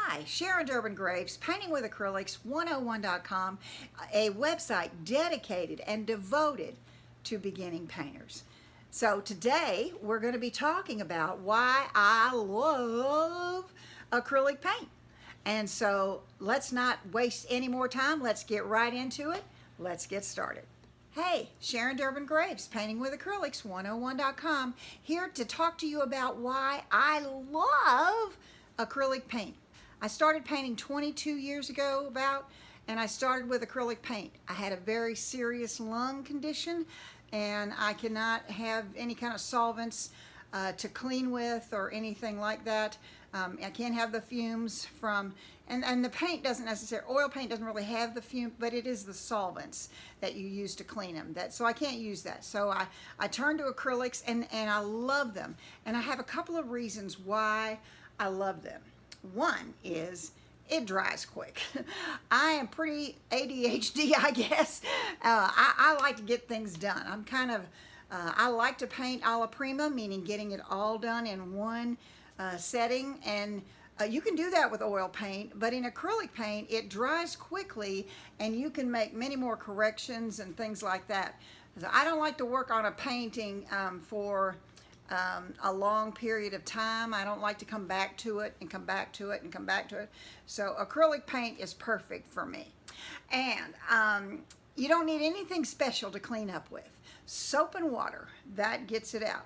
Hi, Sharon Durbin Graves, Painting with Acrylics 101.com, a website dedicated and devoted to beginning painters. So today we're going to be talking about why I love acrylic paint. And so let's not waste any more time. Let's get right into it. Let's get started. Hey, Sharon Durbin Graves, Painting with Acrylics 101.com, here to talk to you about why I love acrylic paint. I started painting 22 years ago and I started with acrylic paint. I had a very serious lung condition and I cannot have any kind of solvents to clean with or anything like that. I can't have the fumes from, and the paint doesn't necessarily, oil paint doesn't really have the fume, but it is the solvents that you use to clean them. So I can't use that. So I turned to acrylics and I love them. And I have a couple of reasons why I love them. One is it dries quick. I am pretty ADHD, I guess. I like to get things done. I'm kind of, I like to paint alla prima, meaning getting it all done in one setting. And you can do that with oil paint, but in acrylic paint, it dries quickly and you can make many more corrections and things like that. So I don't like to work on a painting for a long period of time. I don't like to come back to it and come back to it and come back to it. So acrylic paint is perfect for me. And you don't need anything special to clean up with. Soap and water, that gets it out.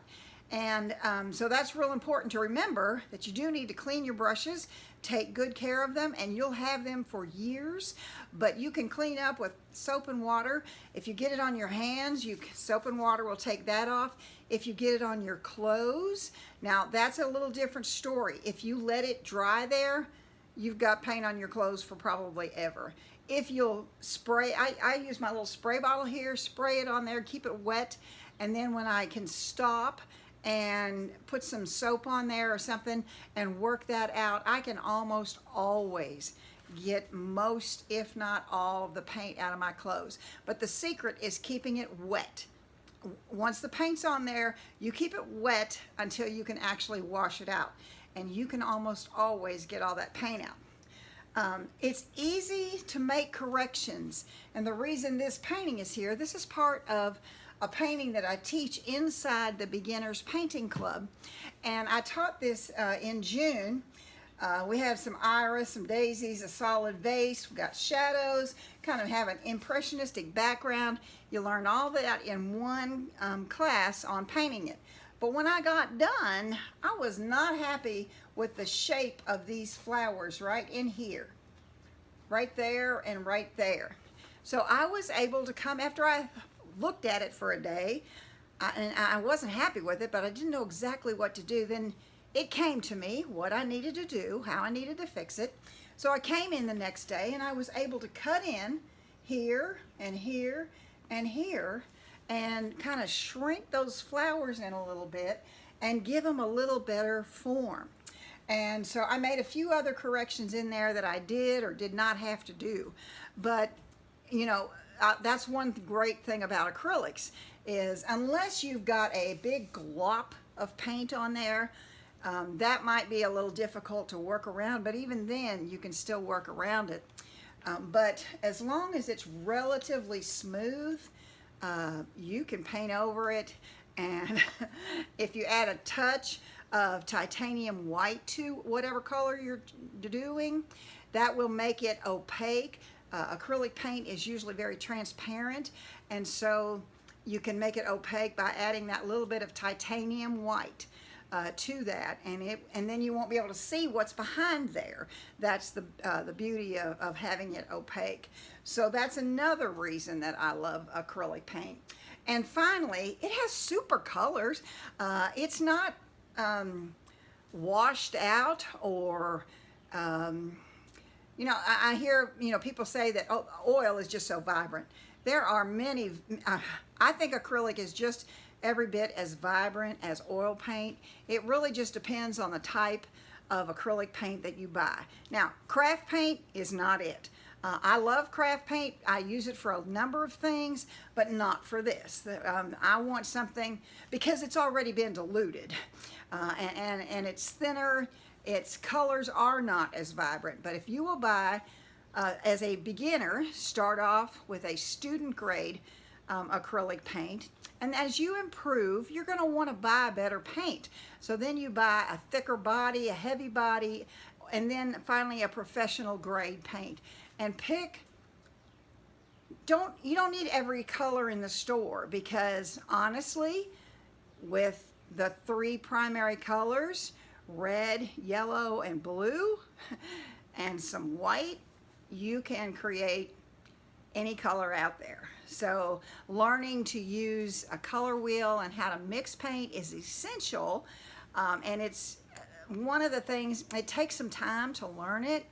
And so that's real important to remember, that you do need to clean your brushes, take good care of them, and you'll have them for years. But you can clean up with soap and water. If you get it on your hands, soap and water will take that off. If you get it on your clothes, now that's a little different story. If you let it dry there, you've got paint on your clothes for probably ever. If you'll spray, I use my little spray bottle here, spray it on there, keep it wet, and then when I can stop and put some soap on there or something and work that out, I can almost always get most, if not all, of the paint out of my clothes. But the secret is keeping it wet. Once the paint's on there, you keep it wet until you can actually wash it out. And you can almost always get all that paint out. It's easy to make corrections. And the reason this painting is here, this is part of a painting that I teach inside the Beginners Painting Club. And I taught this in June. We have some iris, some daisies, a solid vase. We've got shadows, kind of have an impressionistic background. You learn all that in one class on painting it. But when I got done, I was not happy with the shape of these flowers right in here. Right there and right there. So I was able to come, after I looked at it for a day, and I wasn't happy with it, but I didn't know exactly what to do. Then it came to me what I needed to do, how I needed to fix it. So I came in the next day and I was able to cut in here and here and here and kind of shrink those flowers in a little bit and give them a little better form. And so I made a few other corrections in there that I did or did not have to do. But, you know, that's one great thing about acrylics is unless you've got a big glop of paint on there, that might be a little difficult to work around, but even then you can still work around it. But as long as it's relatively smooth, you can paint over it. And if you add a touch of titanium white to whatever color you're doing, that will make it opaque. Acrylic paint is usually very transparent, and so you can make it opaque by adding that little bit of titanium white to that, and then you won't be able to see what's behind there. That's the beauty of having it opaque. So that's another reason that I love acrylic paint. And finally, it has super colors. It's not washed out or you know, I hear, you know, people say that oil is just so vibrant. There are many, I think acrylic is just every bit as vibrant as oil paint. It really just depends on the type of acrylic paint that you buy. Now, craft paint is not it. I love craft paint. I use it for a number of things, but not for this. I want something, because it's already been diluted, and it's thinner, its colors are not as vibrant. But if you will buy, as a beginner, start off with a student grade acrylic paint, and as you improve, you're going to want to buy better paint. So then you buy a thicker body, a heavy body, and then finally a professional grade paint. And you don't need every color in the store, because honestly, with the 3 primary colors, red, yellow, and blue, and some white, you can create any color out there. So learning to use a color wheel and how to mix paint is essential, and it's one of the things, it takes some time to learn it,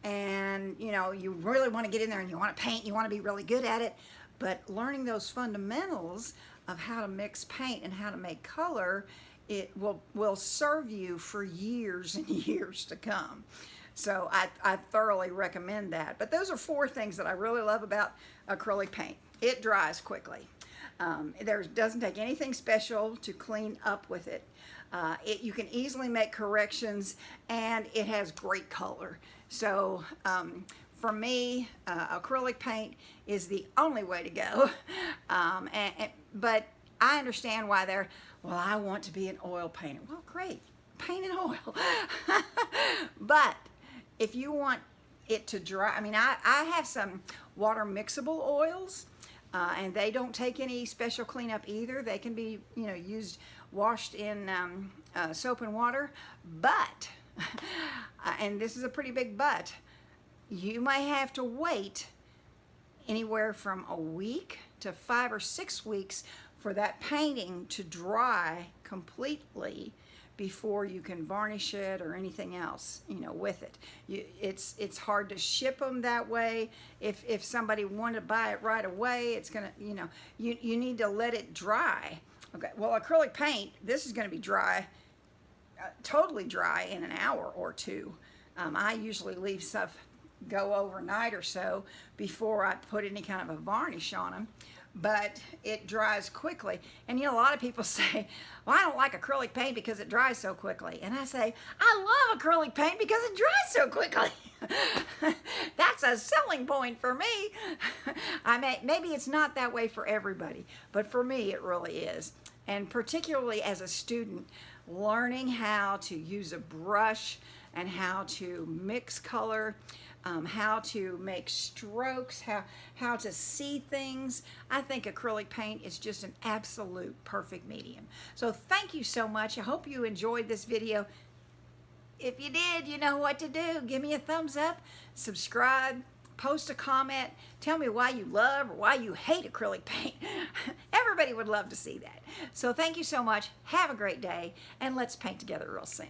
and you know, you really want to get in there and you want to paint, you want to be really good at it, but learning those fundamentals of how to mix paint and how to make color, it will serve you for years and years to come. So I thoroughly recommend that. But those are 4 things that I really love about acrylic paint. It dries quickly. There doesn't take anything special to clean up with it. You can easily make corrections, and it has great color. So for me, acrylic paint is the only way to go. But I understand why well, I want to be an oil painter. Well, great, paint in oil. But if you want it to dry, I mean, I have some water mixable oils, and they don't take any special cleanup either. They can be, you know, washed in soap and water, but, and this is a pretty big but, you may have to wait anywhere from a week to 5 or 6 weeks for that painting to dry completely before you can varnish it or anything else, you know, with it. It's hard to ship them that way. If somebody wanted to buy it right away, it's gonna, you know, you need to let it dry. Okay, well, acrylic paint, this is gonna be dry, totally dry in an hour or 2. I usually leave stuff go overnight or so before I put any kind of a varnish on them. But it dries quickly. And you know, a lot of people say, well, I don't like acrylic paint because it dries so quickly. And I say, I love acrylic paint because it dries so quickly. That's a selling point for me. Maybe it's not that way for everybody, but for me it really is. And particularly as a student, learning how to use a brush and how to mix color, how to make strokes, how to see things. I think acrylic paint is just an absolute perfect medium. So thank you so much. I hope you enjoyed this video. If you did, you know what to do. Give me a thumbs up, subscribe, post a comment, tell me why you love or why you hate acrylic paint. Everybody would love to see that. So thank you so much. Have a great day, and let's paint together real soon.